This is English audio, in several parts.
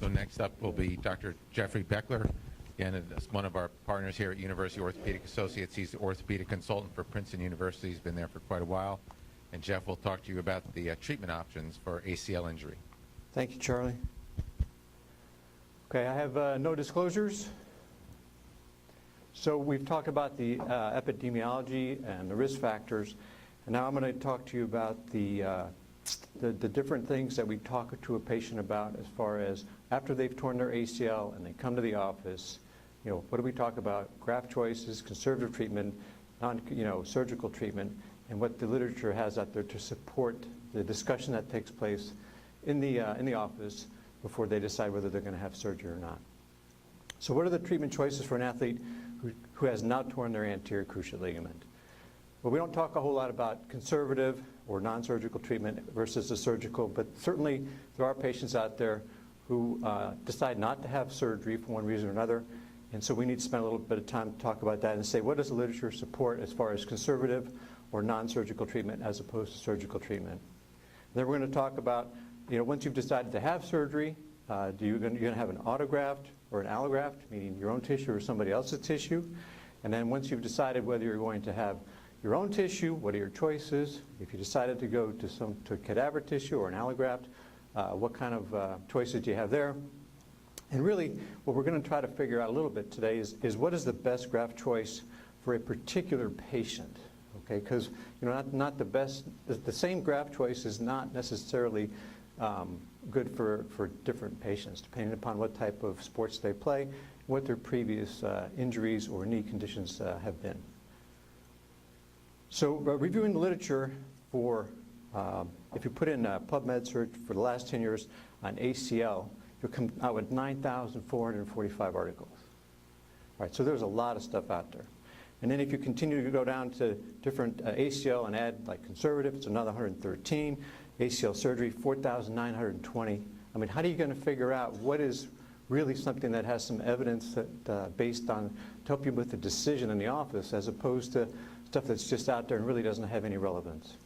So next up will be Dr. Jeffrey Bechler. Again, that's one of our partners here at University Orthopaedic Associates. He's the orthopedic consultant for Princeton University. He's been there for quite a while. And Jeff will talk to you about the treatment options for ACL injury. Thank you, Charlie. Okay, I have no disclosures. So we've talked about the epidemiology and the risk factors. And now I'm going to talk to you about the different things that we talk to a patient about as far as after they've torn their ACL and they come to the office. You know, what do we talk about? Graft choices, conservative treatment, surgical treatment, and what the literature has out there to support the discussion that takes place in the office before they decide whether they're going to have surgery or not. So what are the treatment choices for an athlete who has not torn their anterior cruciate ligament? Well, we don't talk a whole lot about conservative or non-surgical treatment versus the surgical, but certainly there are patients out there who decide not to have surgery for one reason or another, and so we need to spend a little bit of time to talk about that and say, what does the literature support as far as conservative or non-surgical treatment as opposed to surgical treatment? And then we're going to talk about, once you've decided to have surgery, you're going to have an autograft or an allograft, meaning your own tissue or somebody else's tissue. And then once you've decided whether you're going to have your own tissue, what are your choices? If you decided to go to cadaver tissue or an allograft, what kind of choices do you have there? And really, what we're going to try to figure out a little bit today is what is the best graft choice for a particular patient? Okay, because not the best. The same graft choice is not necessarily good for different patients, depending upon what type of sports they play, what their previous injuries or knee conditions have been. So reviewing the literature for, if you put in PubMed search for the last 10 years on ACL, you'll come out with 9,445 articles. All right, so there's a lot of stuff out there. And then if you continue to go down to different ACL and add like conservative, it's another 113. ACL surgery, 4,920. I mean, how are you going to figure out what is really something that has some evidence that based on to help you with the decision in the office as opposed to stuff that's just out there and really doesn't have any relevance?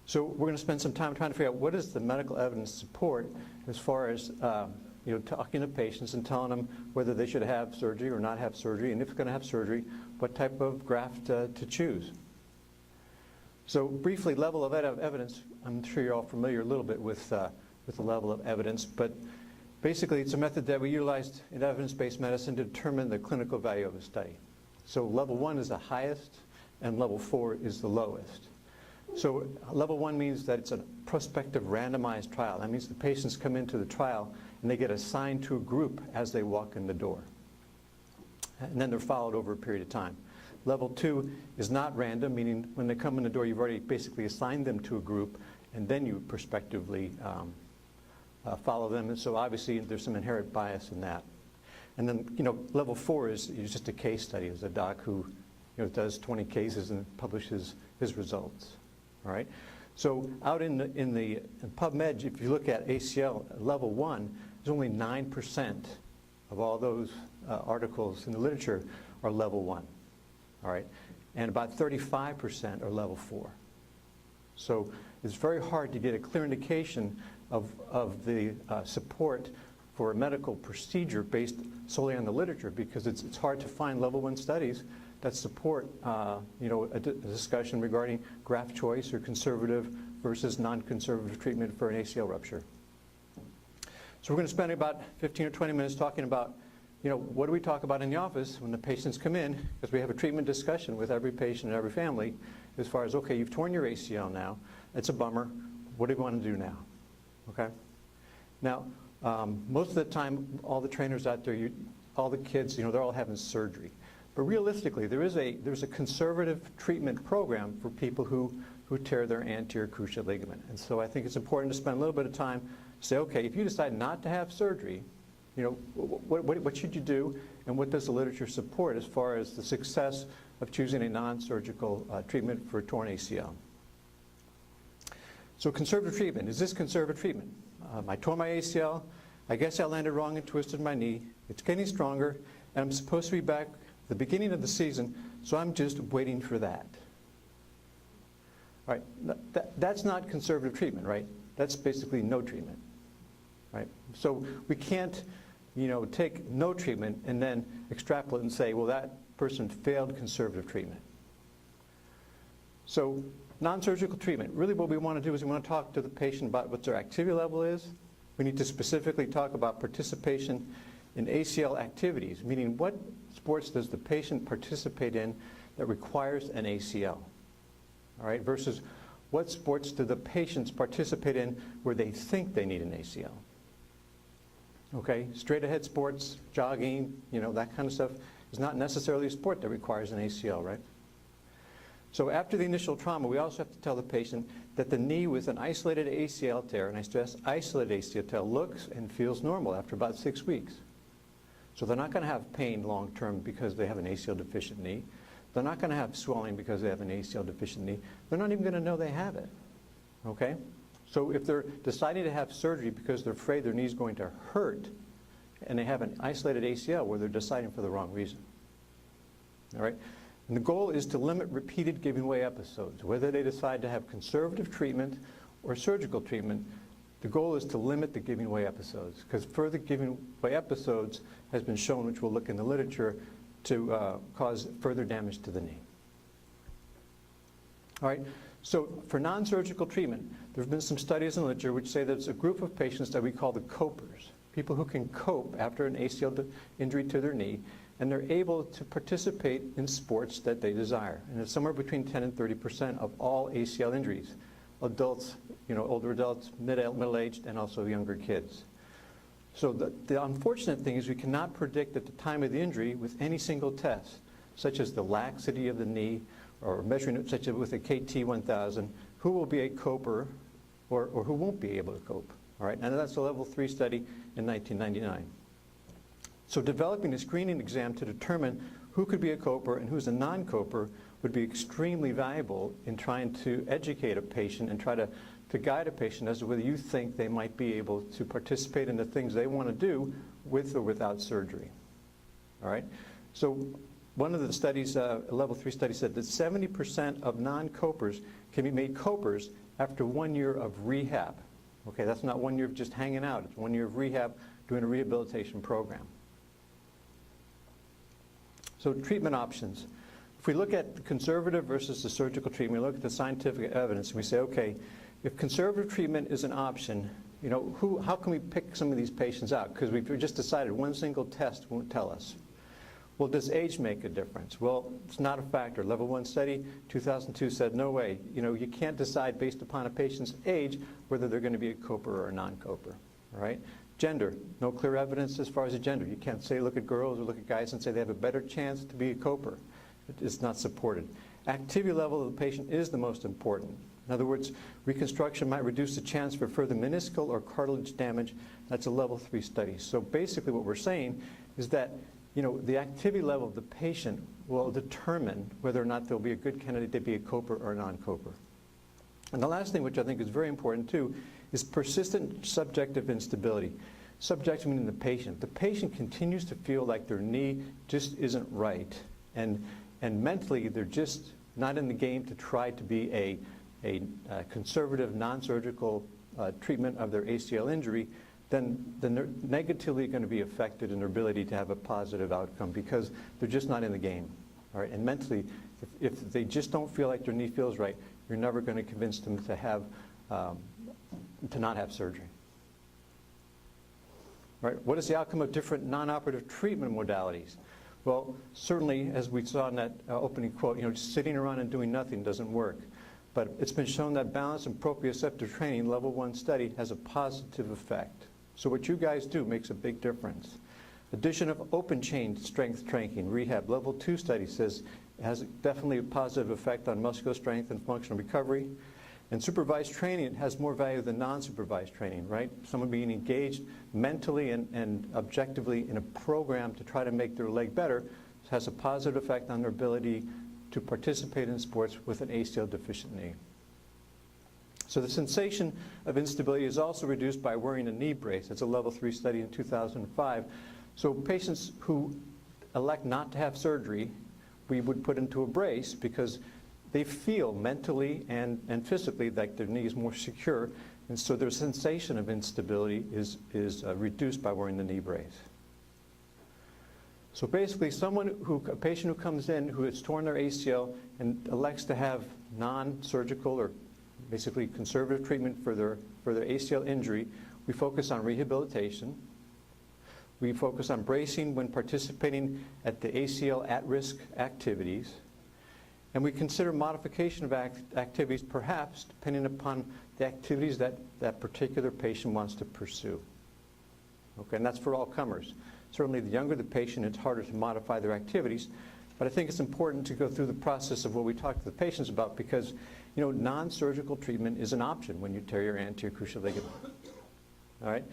So we're going to spend some time trying to figure out what is the medical evidence support as far as talking to patients and telling them whether they should have surgery or not have surgery, and if they're going to have surgery, what type of graft to choose. So briefly, level of evidence. I'm sure you're all familiar a little bit with the level of evidence, but basically it's a method that we utilized in evidence-based medicine to determine the clinical value of a study. So level 1 is the highest, and level 4 is the lowest. So level 1 means that it's a prospective randomized trial. That means the patients come into the trial and they get assigned to a group as they walk in the door. And then they're followed over a period of time. Level 2 is not random, meaning when they come in the door, you've already basically assigned them to a group, and then you prospectively follow them. And so obviously there's some inherent bias in that. And then, level 4 is just a case study. There's a doc who does 20 cases and publishes his results. All right. So out in PubMed, if you look at ACL level 1, there's only 9% of all those articles in the literature are level 1. All right, and about 35% are level 4. So it's very hard to get a clear indication of the support for a medical procedure based solely on the literature, because it's hard to find level 1 studies that support a discussion regarding graft choice or conservative versus non-conservative treatment for an ACL rupture. So we're going to spend about 15 or 20 minutes talking about what do we talk about in the office when the patients come in, because we have a treatment discussion with every patient and every family as far as, okay, you've torn your ACL now. It's a bummer. What do you want to do now? Okay? Now, most of the time, all the trainers out there, all the kids, they're all having surgery. But realistically, there's a conservative treatment program for people who tear their anterior cruciate ligament. And so I think it's important to spend a little bit of time to say, okay, if you decide not to have surgery, what should you do, and what does the literature support as far as the success of choosing a non-surgical treatment for a torn ACL? So conservative treatment, is this conservative treatment? I tore my ACL, I guess I landed wrong and twisted my knee, it's getting stronger, and I'm supposed to be back at the beginning of the season, so I'm just waiting for that. All right, that's not conservative treatment, right? That's basically no treatment. right? So we can't, take no treatment and then extrapolate and say, well, that person failed conservative treatment. So non-surgical treatment, really what we want to do is we want to talk to the patient about what their activity level is. We need to specifically talk about participation in ACL activities, meaning what sports does the patient participate in that requires an ACL, all right, versus what sports do the patients participate in where they think they need an ACL. Okay, straight ahead sports, jogging, that kind of stuff is not necessarily a sport that requires an ACL, right? So after the initial trauma, we also have to tell the patient that the knee with an isolated ACL tear, and I stress isolated ACL tear, looks and feels normal after about 6 weeks. So they're not going to have pain long term because they have an ACL deficient knee. They're not going to have swelling because they have an ACL deficient knee. They're not even going to know they have it, okay? So if they're deciding to have surgery because they're afraid their knee is going to hurt and they have an isolated ACL, where they're deciding for the wrong reason, all right? And the goal is to limit repeated giving way episodes. Whether they decide to have conservative treatment or surgical treatment, the goal is to limit the giving way episodes, because further giving way episodes has been shown, which we'll look in the literature, to cause further damage to the knee. All right, so for non-surgical treatment, there have been some studies in the literature which say that it's a group of patients that we call the copers, people who can cope after an ACL injury to their knee, and they're able to participate in sports that they desire. And it's somewhere between 10 and 30% of all ACL injuries. Adults, older adults, middle-aged, and also younger kids. So the unfortunate thing is we cannot predict at the time of the injury with any single test, such as the laxity of the knee, or measuring it such as with a KT1000, who will be a coper or who won't be able to cope. All right, and that's a level 3 study in 1999. So developing a screening exam to determine who could be a coper and who's a non-coper would be extremely valuable in trying to educate a patient and try to guide a patient as to whether you think they might be able to participate in the things they want to do with or without surgery. All right? So one of the studies, a level 3 study, said that 70% of non-copers can be made copers after 1 year of rehab. Okay, that's not 1 year of just hanging out. It's 1 year of rehab, doing a rehabilitation program. So treatment options. If we look at the conservative versus the surgical treatment, we look at the scientific evidence, and we say, okay, if conservative treatment is an option, how can we pick some of these patients out? Because we've just decided one single test won't tell us. Well, does age make a difference? Well, it's not a factor. Level 1 study, 2002, said no way. You can't decide based upon a patient's age whether they're going to be a coper or a non-coper, all right? Gender, no clear evidence as far as a gender. You can't say look at girls or look at guys and say they have a better chance to be a coper. It's not supported. Activity level of the patient is the most important. In other words, reconstruction might reduce the chance for further meniscal or cartilage damage. That's a level 3 study. So basically what we're saying is that the activity level of the patient will determine whether or not they'll be a good candidate to be a coper or a non-coper. And the last thing, which I think is very important too, is persistent subjective instability. Subjective meaning the patient. The patient continues to feel like their knee just isn't right, and mentally they're just not in the game to try to be a conservative, non-surgical treatment of their ACL injury. Then they're negatively going to be affected in their ability to have a positive outcome because they're just not in the game. All right? And mentally, if they just don't feel like their knee feels right, you're never going to convince them to have to not have surgery. Right? What is the outcome of different non-operative treatment modalities? Well, certainly, as we saw in that opening quote, just sitting around and doing nothing doesn't work. But it's been shown that balance and proprioceptive training, level 1 study, has a positive effect. So what you guys do makes a big difference. Addition of open chain strength training, rehab, level 2 study says it has definitely a positive effect on muscular strength and functional recovery. And supervised training has more value than non-supervised training, right? Someone being engaged mentally and objectively in a program to try to make their leg better has a positive effect on their ability to participate in sports with an ACL deficient knee. So the sensation of instability is also reduced by wearing a knee brace. That's a level 3 study in 2005. So patients who elect not to have surgery, we would put into a brace because they feel mentally and physically like their knee is more secure And so their sensation of instability is reduced by wearing the knee brace. So basically, a patient who comes in who has torn their ACL and elects to have non-surgical or basically conservative treatment for their ACL injury, we focus on rehabilitation. We focus on bracing when participating at the ACL at-risk activities. And we consider modification of activities, perhaps, depending upon the activities that that particular patient wants to pursue. Okay, and that's for all comers. Certainly, the younger the patient, it's harder to modify their activities. But I think it's important to go through the process of what we talk to the patients about because, you know, non-surgical treatment is an option when you tear your anterior cruciate ligament. All right?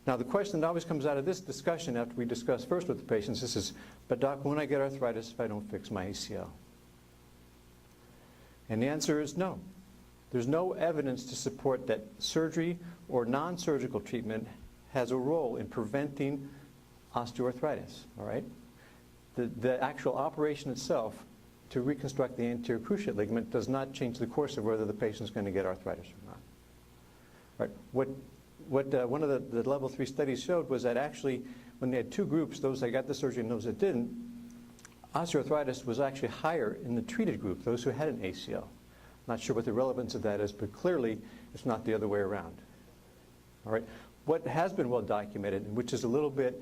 Now, the question that always comes out of this discussion after we discuss first with the patients, this is, but doc, when I get arthritis if I don't fix my ACL? And the answer is no. There's no evidence to support that surgery or non-surgical treatment has a role in preventing osteoarthritis, all right? The actual operation itself to reconstruct the anterior cruciate ligament does not change the course of whether the patient's going to get arthritis or not. All right. What one of the level 3 studies showed was that actually when they had two groups, those that got the surgery and those that didn't, osteoarthritis was actually higher in the treated group, those who had an ACL. Not sure what the relevance of that is, but clearly it's not the other way around. All right. What has been well documented, and which is a little bit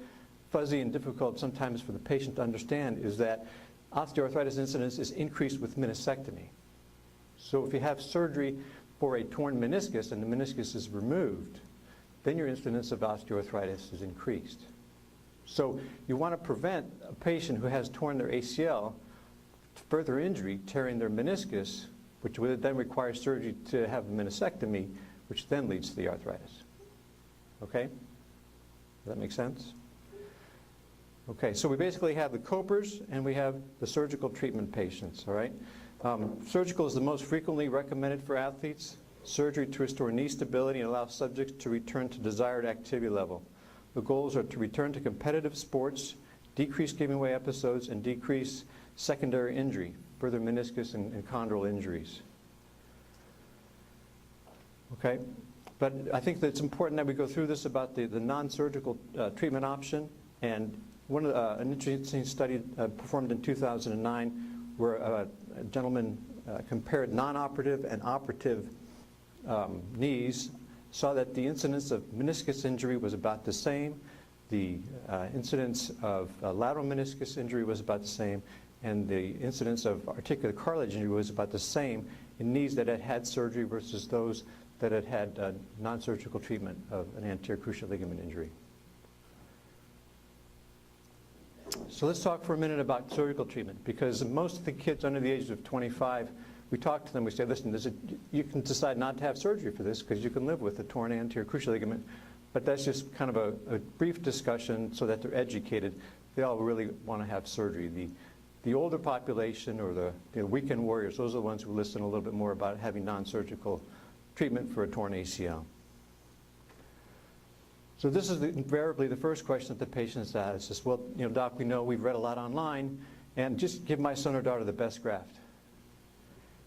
fuzzy and difficult sometimes for the patient to understand, is that osteoarthritis incidence is increased with meniscectomy. So if you have surgery for a torn meniscus and the meniscus is removed, then your incidence of osteoarthritis is increased. So you want to prevent a patient who has torn their ACL further injury, tearing their meniscus, which would then require surgery to have a meniscectomy, which then leads to the arthritis. Okay? Does that make sense? Okay, so we basically have the copers and we have the surgical treatment patients, all right? Surgical is the most frequently recommended for athletes. Surgery to restore knee stability and allow subjects to return to desired activity level. The goals are to return to competitive sports, decrease giving way episodes, and decrease secondary injury, further meniscus and chondral injuries. Okay, but I think that it's important that we go through this about the non-surgical treatment option. And one of an interesting study performed in 2009 where a gentleman compared non-operative and operative knees, saw that the incidence of meniscus injury was about the same, the incidence of lateral meniscus injury was about the same, and the incidence of articular cartilage injury was about the same in knees that had had surgery versus those that had had non-surgical treatment of an anterior cruciate ligament injury. So let's talk for a minute about surgical treatment, because most of the kids under the age of 25, we talk to them, we say, listen, you can decide not to have surgery for this because you can live with a torn anterior cruciate ligament, but that's just kind of a brief discussion so that they're educated. They all really want to have surgery. The older population or the weekend warriors, those are the ones who listen a little bit more about having non-surgical treatment for a torn ACL. So this is invariably the first question that the patients ask is, well, you know, doc, we know we've read a lot online, and just give my son or daughter the best graft.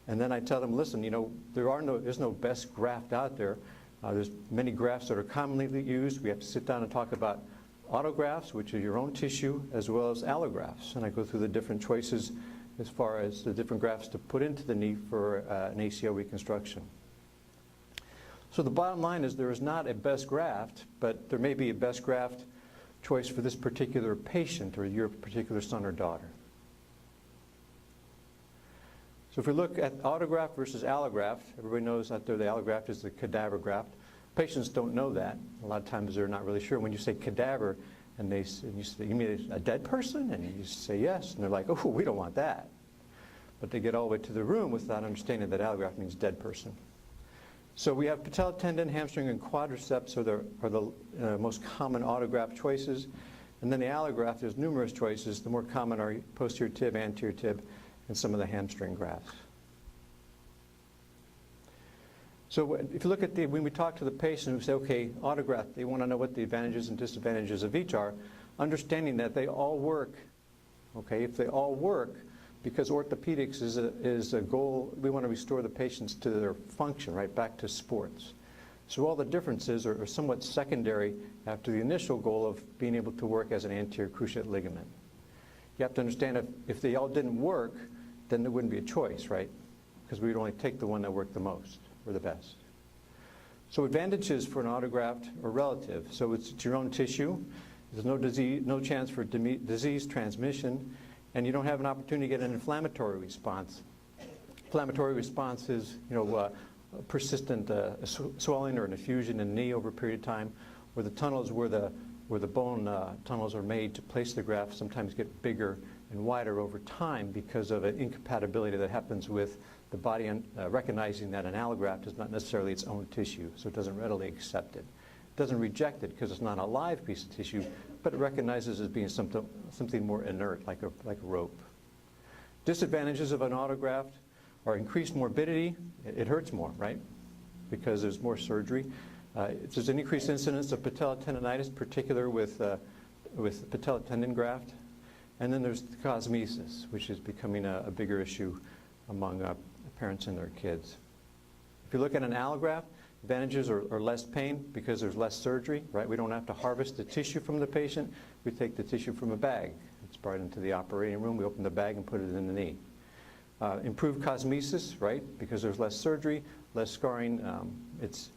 And then I tell them, listen, you know, there's no best graft out there. There's many grafts that are commonly used. We have to sit down and talk about autografts, which are your own tissue, as well as allografts. And I go through the different choices as far as the different grafts to put into the knee for an ACL reconstruction. So the bottom line is there is not a best graft, but there may be a best graft choice for this particular patient or your particular son or daughter. So if we look at autograft versus allograft, everybody knows out there the allograft is the cadaver graft. Patients don't know that. A lot of times they're not really sure. When you say cadaver, and you say, you mean a dead person? And you say yes, and they're like, oh, we don't want that. But they get all the way to the room without understanding that allograft means dead person. So we have patella tendon, hamstring, and quadriceps are the most common autograft choices. And then the allograft, there's numerous choices. The more common are posterior tib, anterior tib, and some of the hamstring grafts. So if you look at when we talk to the patient, we say, okay, autograft, they want to know what the advantages and disadvantages of each are, understanding that they all work. Okay, if they all work, because orthopedics is a goal, we want to restore the patients to their function, right, back to sports. So all the differences are somewhat secondary after the initial goal of being able to work as an anterior cruciate ligament. You have to understand if they all didn't work, then there wouldn't be a choice, right? Because we would only take the one that worked the most or the best. So advantages for an autograft are relative. So it's your own tissue. There's no disease, no chance for disease transmission, and you don't have an opportunity to get an inflammatory response. Inflammatory response is, persistent swelling or an effusion in the knee over a period of time, or the tunnels where the bone tunnels are made to place the graft sometimes get bigger and wider over time because of an incompatibility that happens with the body recognizing that an allograft is not necessarily its own tissue, so it doesn't readily accept it. It doesn't reject it because it's not a live piece of tissue, but it recognizes it as being something more inert, like a rope. Disadvantages of an autograft are increased morbidity. It hurts more, right? Because there's more surgery. There's an increased incidence of patella tendonitis, particular with patella tendon graft. And then there's cosmesis, which is becoming a bigger issue among parents and their kids. If you look at an allograft, advantages are less pain because there's less surgery, right? We don't have to harvest the tissue from the patient. We take the tissue from a bag. It's brought into the operating room. We open the bag and put it in the knee. Improved cosmesis, right? Because there's less surgery, less scarring. It's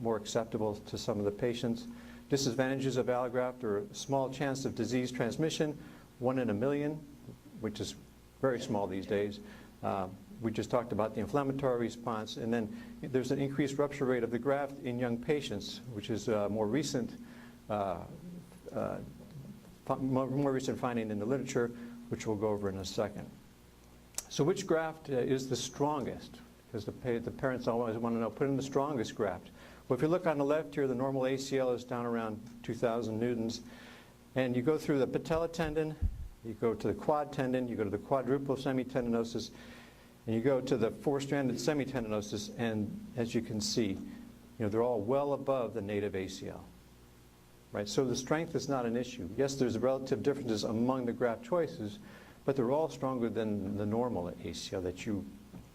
more acceptable to some of the patients. Disadvantages of allograft are a small chance of disease transmission, 1 in a million, which is very small these days. We just talked about the inflammatory response, and then there's an increased rupture rate of the graft in young patients, which is more recent finding in the literature, which we'll go over in a second. So which graft is the strongest? Because the parents always want to know, put in the strongest graft. Well, if you look on the left here, the normal ACL is down around 2,000 newtons. And you go through the patella tendon, you go to the quad tendon, you go to the quadruple semitendinosus, and you go to the four-stranded semitendinosus, and as you can see, they're all well above the native ACL. Right? So the strength is not an issue. Yes, there's relative differences among the graft choices, but they're all stronger than the normal ACL that you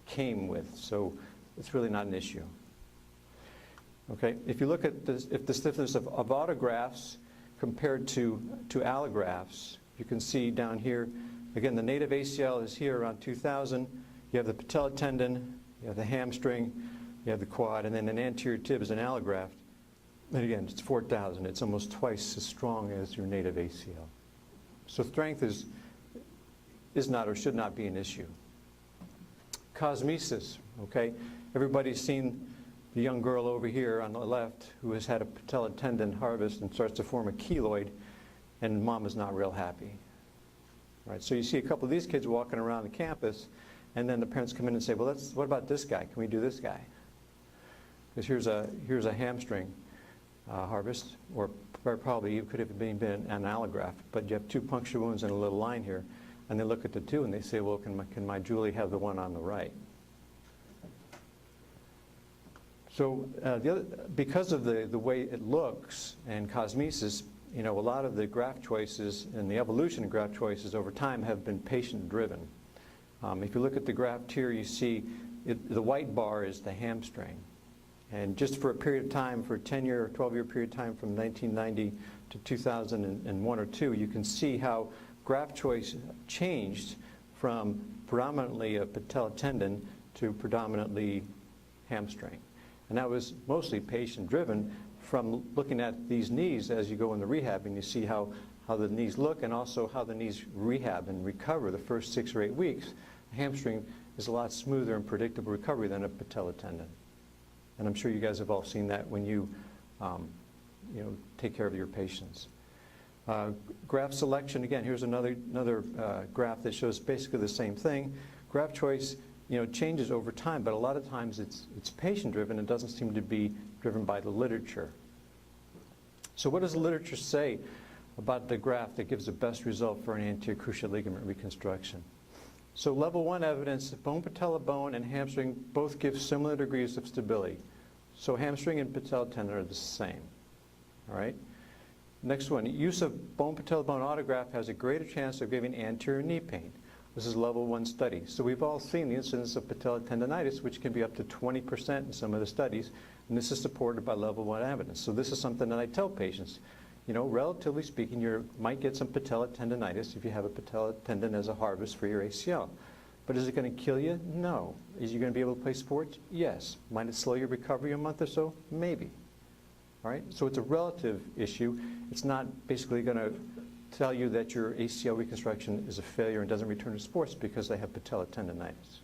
came with, so it's really not an issue. Okay, if you look at the stiffness of autografts compared to allografts, you can see down here, again, the native ACL is here around 2,000. You have the patella tendon, you have the hamstring, you have the quad, and then an anterior tib is an allograft. And again, it's 4,000. It's almost twice as strong as your native ACL. So strength is not or should not be an issue. Cosmesis, okay? Everybody's seen the young girl over here on the left who has had a patella tendon harvest and starts to form a keloid, and mom is not real happy. Right? So you see a couple of these kids walking around the campus, and then the parents come in and say, well, what about this guy? Can we do this guy? Because here's a hamstring harvest, or probably it could have been an allograft, but you have 2 puncture wounds and a little line here. And they look at the 2 and they say, well, can my Julie have the one on the right? So because of the way it looks and cosmesis, a lot of the graft choices and the evolution of graft choices over time have been patient-driven. If you look at the graft here, you see the white bar is the hamstring. And just for a period of time, for a 10-year or 12-year period of time from 1990 to 2001 or 2, you can see how graft choice changed from predominantly a patella tendon to predominantly hamstring. And that was mostly patient-driven from looking at these knees as you go in the rehab, and you see how the knees look and also how the knees rehab and recover the first 6 or 8 weeks. A hamstring is a lot smoother and predictable recovery than a patella tendon. And I'm sure you guys have all seen that when you take care of your patients. Graft selection, again, here's another graph that shows basically the same thing. Graft choice, changes over time, but a lot of times it's patient-driven. It doesn't seem to be driven by the literature. So what does the literature say about the graft that gives the best result for an anterior cruciate ligament reconstruction? So level 1 evidence, bone patella bone and hamstring both give similar degrees of stability. So hamstring and patella tendon are the same. All right? Next one, use of bone patella bone autograft has a greater chance of giving anterior knee pain. This is level 1 study. So we've all seen the incidence of patella tendonitis, which can be up to 20% in some of the studies. And this is supported by level 1 evidence. So this is something that I tell patients. You know, relatively speaking, you might get some patella tendonitis if you have a patella tendon as a harvest for your ACL. But is it going to kill you? No. Is you going to be able to play sports? Yes. Might it slow your recovery a month or so? Maybe. All right? So it's a relative issue. It's not basically going to tell you that your ACL reconstruction is a failure and doesn't return to sports because they have patella tendonitis.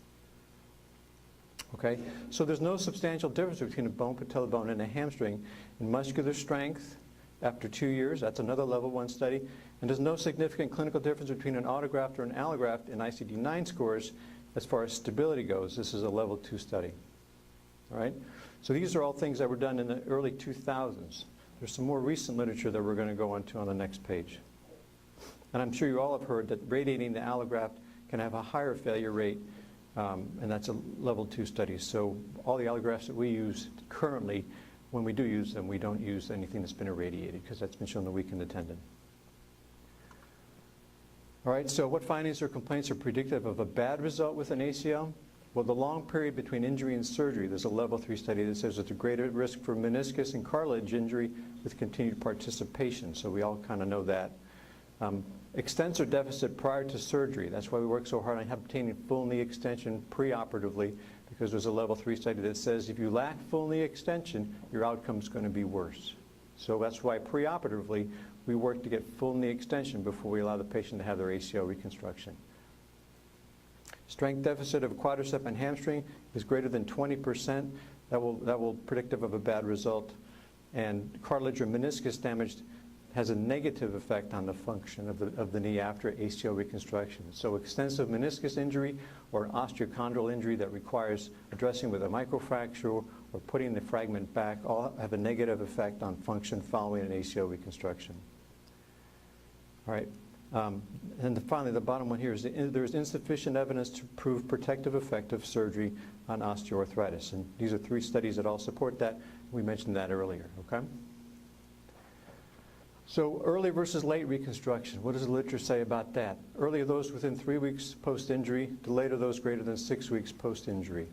Okay? So there's no substantial difference between a bone, patella bone, and a hamstring in muscular strength after 2 years. That's another level 1 study. And there's no significant clinical difference between an autograft or an allograft in ICD-9 scores as far as stability goes. This is a level 2 study. All right? So these are all things that were done in the early 2000s. There's some more recent literature that we're going to go into on the next page. And I'm sure you all have heard that radiating the allograft can have a higher failure rate, and that's a level 2 study. So all the allografts that we use currently, when we do use them, we don't use anything that's been irradiated because that's been shown to weaken the tendon. All right, so what findings or complaints are predictive of a bad result with an ACL? Well, the long period between injury and surgery, there's a level 3 study that says there's a greater risk for meniscus and cartilage injury with continued participation. So we all kind of know that. Extensor deficit prior to surgery. That's why we work so hard on obtaining full knee extension preoperatively, because there's a level 3 study that says if you lack full knee extension, your outcome's going to be worse. So that's why preoperatively we work to get full knee extension before we allow the patient to have their ACL reconstruction. Strength deficit of quadricep and hamstring is greater than 20%. That will predictive of a bad result. And cartilage or meniscus damage has a negative effect on the function of the knee after ACL reconstruction. So extensive meniscus injury or osteochondral injury that requires addressing with a microfracture or putting the fragment back all have a negative effect on function following an ACL reconstruction. All right. And finally, the bottom one here is there's insufficient evidence to prove protective effect of surgery on osteoarthritis. And these are 3 studies that all support that. We mentioned that earlier, okay? So early versus late reconstruction, what does the literature say about that? Early are those within 3 weeks post-injury, delayed are those greater than 6 weeks post-injury.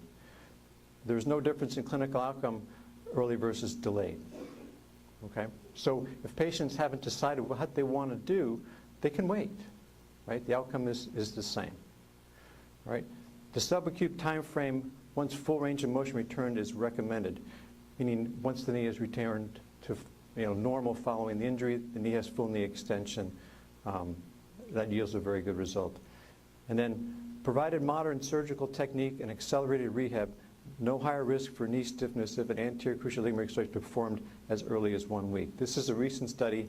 There's no difference in clinical outcome early versus delayed, okay? So if patients haven't decided what they want to do, they can wait, right? The outcome is the same, right? The subacute time frame, once full range of motion returned, is recommended, meaning once the knee is returned to normal following the injury, the knee has full knee extension. That yields a very good result. And then, provided modern surgical technique and accelerated rehab, no higher risk for knee stiffness if an anterior cruciate ligament reconstruction is performed as early as 1 week. This is a recent study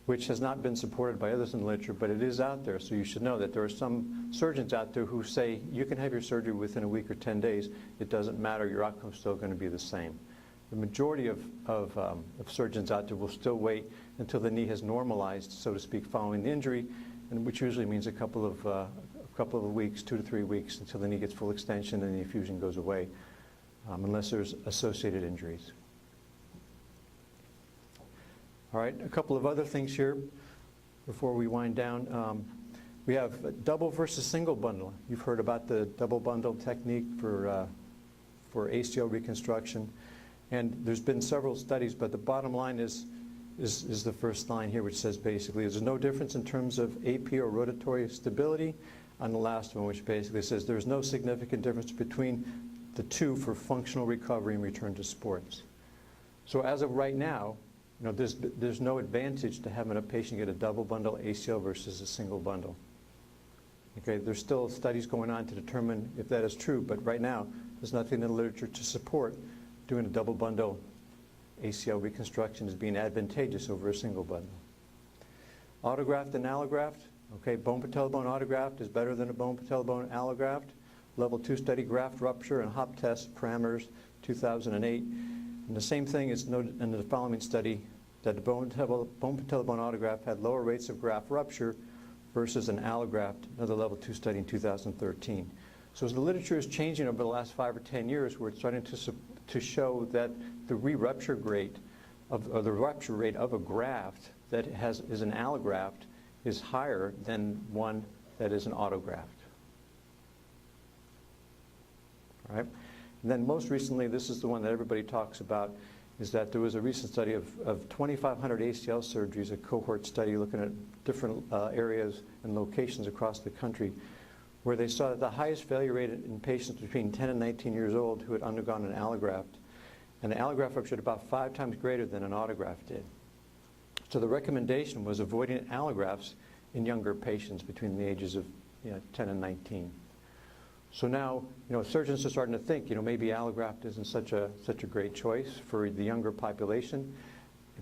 which has not been supported by others in the literature, but it is out there, so you should know that there are some surgeons out there who say you can have your surgery within a week or 10 days. It doesn't matter, your outcome's still going to be the same. The majority of surgeons out there will still wait until the knee has normalized, so to speak, following the injury, and which usually means a couple of weeks, 2 to 3 weeks, until the knee gets full extension and the effusion goes away, unless there's associated injuries. All right, a couple of other things here before we wind down. We have double versus single bundle. You've heard about the double bundle technique for ACL reconstruction. And there's been several studies, but the bottom line is the first line here, which says basically there's no difference in terms of AP or rotatory stability. On the last one, which basically says there's no significant difference between the two for functional recovery and return to sports. So as of right now, there's no advantage to having a patient get a double bundle ACL versus a single bundle. Okay, there's still studies going on to determine if that is true, but right now there's nothing in the literature to support doing a double bundle ACL reconstruction as being advantageous over a single bundle. Autograft and allograft. Okay, bone patella bone autograft is better than a bone patella bone allograft. Level 2 study, graft rupture and hop test parameters, 2008. And the same thing is noted in the following study, that the bone patella bone autograft had lower rates of graft rupture versus an allograft, another level 2 study in 2013. So as the literature is changing over the last 5 or 10 years, we're starting to show that the re-rupture rate or the rupture rate of a graft that is an allograft is higher than one that is an autograft. All right? And then most recently, this is the one that everybody talks about, is that there was a recent study of 2,500 ACL surgeries, a cohort study looking at different areas and locations across the country, where they saw that the highest failure rate in patients between 10 and 19 years old who had undergone an allograft, and the allograft ruptured about 5 times greater than an autograft did. So the recommendation was avoiding allografts in younger patients between the ages of 10 and 19. So now, surgeons are starting to think, maybe allograft isn't such a great choice for the younger population,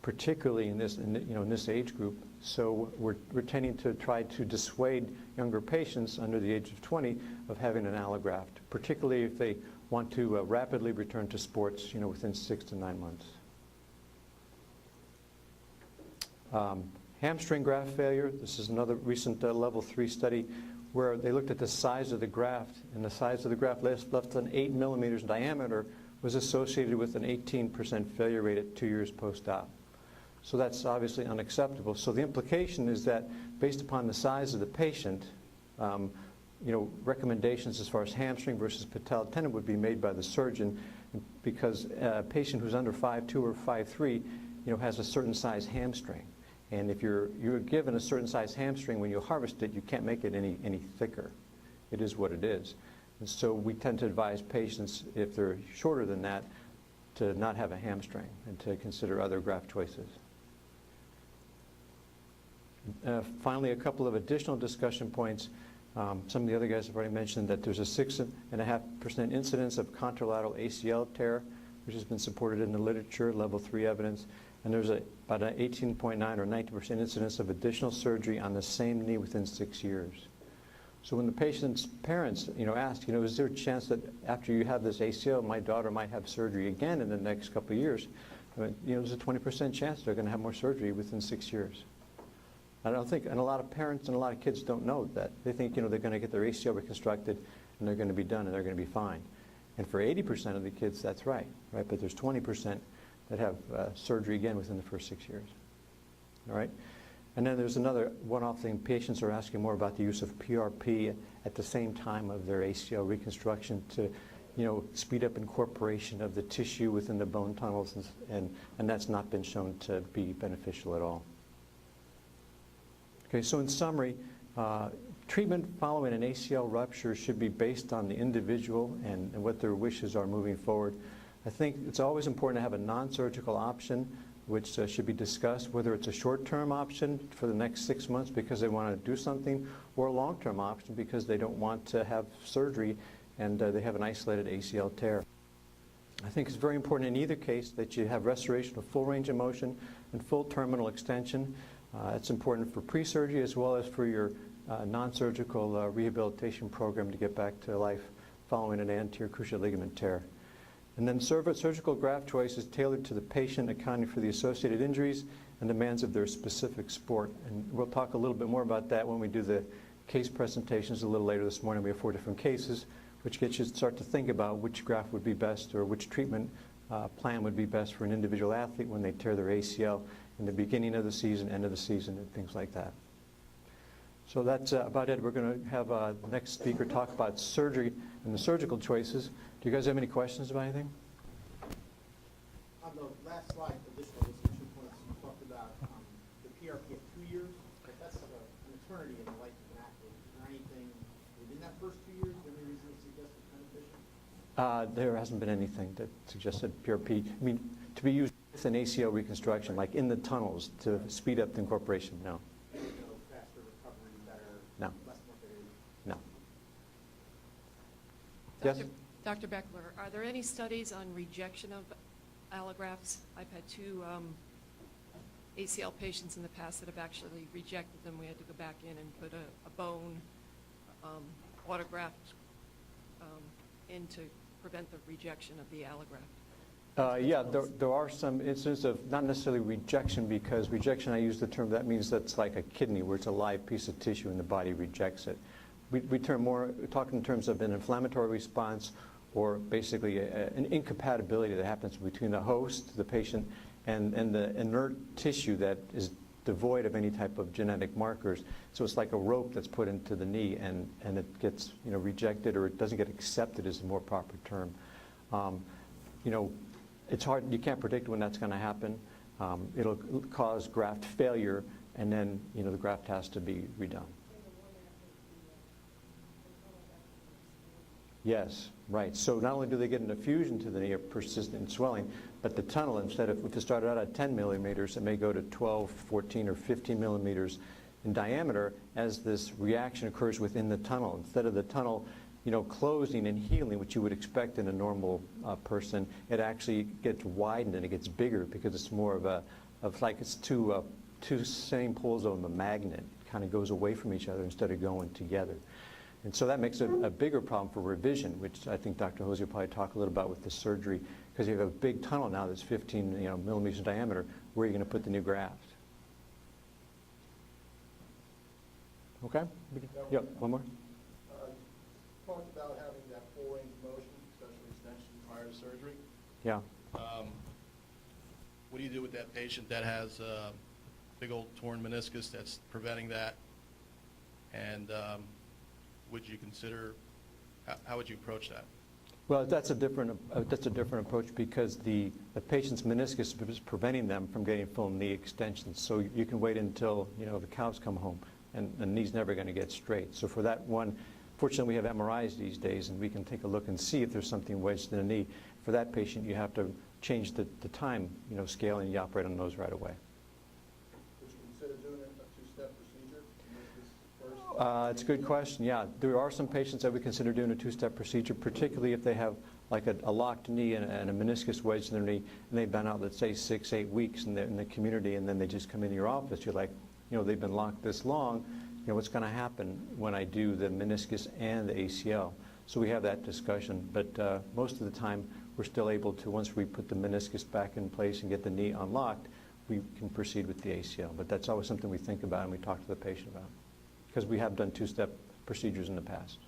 particularly in this age group. So we're tending to try to dissuade younger patients under the age of 20 of having an allograft, particularly if they want to rapidly return to sports, within 6 to 9 months. Hamstring graft failure. This is another recent level 3 study where they looked at the size of the graft, and the size of the graft less than 8 millimeters in diameter was associated with an 18% failure rate at 2 years post-op. So that's obviously unacceptable. So the implication is that based upon the size of the patient, recommendations as far as hamstring versus patella tendon would be made by the surgeon, because a patient who's under 5'2" or 5'3", has a certain size hamstring. And if you're given a certain size hamstring, when you harvest it, you can't make it any thicker. It is what it is. And so we tend to advise patients, if they're shorter than that, to not have a hamstring and to consider other graft choices. Finally, a couple of additional discussion points. Some of the other guys have already mentioned that there's a 6.5% incidence of contralateral ACL tear, which has been supported in the literature, level 3 evidence. And there's about an 18.9 or 19% incidence of additional surgery on the same knee within 6 years. So when the patient's parents, ask, is there a chance that after you have this ACL, my daughter might have surgery again in the next couple of years? There's a 20% chance they're going to have more surgery within 6 years. I don't think, and a lot of parents and a lot of kids don't know that. They think, they're going to get their ACL reconstructed and they're going to be done and they're going to be fine. And for 80% of the kids, that's right? But there's 20% that have surgery again within the first 6 years. All right? And then there's another one-off thing. Patients are asking more about the use of PRP at the same time of their ACL reconstruction to, speed up incorporation of the tissue within the bone tunnels, and that's not been shown to be beneficial at all. Okay, so in summary, treatment following an ACL rupture should be based on the individual and what their wishes are moving forward. I think it's always important to have a non-surgical option, which should be discussed, whether it's a short-term option for the next 6 months because they want to do something, or a long-term option because they don't want to have surgery and they have an isolated ACL tear. I think it's very important in either case that you have restoration of full range of motion and full terminal extension. It's important for pre-surgery as well as for your non-surgical rehabilitation program to get back to life following an anterior cruciate ligament tear. And then surgical graft choice is tailored to the patient, accounting for the associated injuries and demands of their specific sport. And we'll talk a little bit more about that when we do the case presentations a little later this morning. We have 4 different cases, which gets you to start to think about which graft would be best or which treatment plan would be best for an individual athlete when they tear their ACL in the beginning of the season, end of the season, and things like that. So that's about it. We're going to have the next speaker talk about surgery and the surgical choices. Do you guys have any questions about anything? On the last slide, additional listed 2 points, you talked about the PRP at 2 years, but that's like an eternity in the life of an athlete. Is there anything within that first 2 years, any reason to suggest it's beneficial? There hasn't been anything that suggested PRP, to be used with an ACL reconstruction, like in the tunnels, to speed up the incorporation, no. No faster recovery, better, No. less morbidity? No. Dr. Yes? Dr. Bechler, are there any studies on rejection of allografts? I've had 2 ACL patients in the past that have actually rejected them. We had to go back in and put a bone autograft in to prevent the rejection of the allograft. Yeah, there are some instances of not necessarily rejection, because rejection, I use the term, that means that's like a kidney where it's a live piece of tissue and the body rejects it. We talk in terms of an inflammatory response, or basically an incompatibility that happens between the host, the patient, and the inert tissue that is devoid of any type of genetic markers. So it's like a rope that's put into the knee, and it gets rejected, or it doesn't get accepted is a more proper term. You know, it's hard, you can't predict when that's going to happen. It'll cause graft failure, and then, you know, the graft has to be redone. Yes, right. So not only do they get an effusion to the knee of persistent swelling, but the tunnel, instead of, if it started out at 10 millimeters, it may go to 12, 14, or 15 millimeters in diameter as this reaction occurs within the tunnel. Instead of the tunnel, you know, closing and healing, which you would expect in a normal person, it actually gets widened and it gets bigger because it's more of like it's two same poles of a magnet. It kind of goes away from each other instead of going together. And so that makes it a bigger problem for revision, which I think Dr. Hosey will probably talk a little about with the surgery, because you have a big tunnel now that's 15 millimeters in diameter. Where are you going to put the new graft? Okay? Yeah, one more. Talked about having that full range of motion, especially extension prior to surgery. Yeah. What do you do with that patient that has a big old torn meniscus that's preventing that? And would you consider, how would you approach that? Well, that's a different approach, because the patient's meniscus is preventing them from getting full knee extensions. So you can wait until, you know, the cows come home, and the knee's never going to get straight. So for that one, fortunately we have MRIs these days, and we can take a look and see if there's something wedged in the knee. For that patient, you have to change the time, you know, scale, and you operate on those right away. Would you consider doing a two-step procedure? Meniscus first? It's a good question. Yeah, there are some patients that we consider doing a two-step procedure, particularly if they have like a locked knee and a meniscus wedged in their knee, and they've been out, let's say, 6-8 weeks in the community, and then they just come into your office. You're like, you know, they've been locked this long. You know, what's going to happen when I do the meniscus and the ACL? So we have that discussion, but most of the time we're still able to, once we put the meniscus back in place and get the knee unlocked, we can proceed with the ACL. But that's always something we think about and we talk to the patient about, because we have done two-step procedures in the past.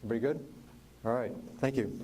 Everybody good? All right, thank you.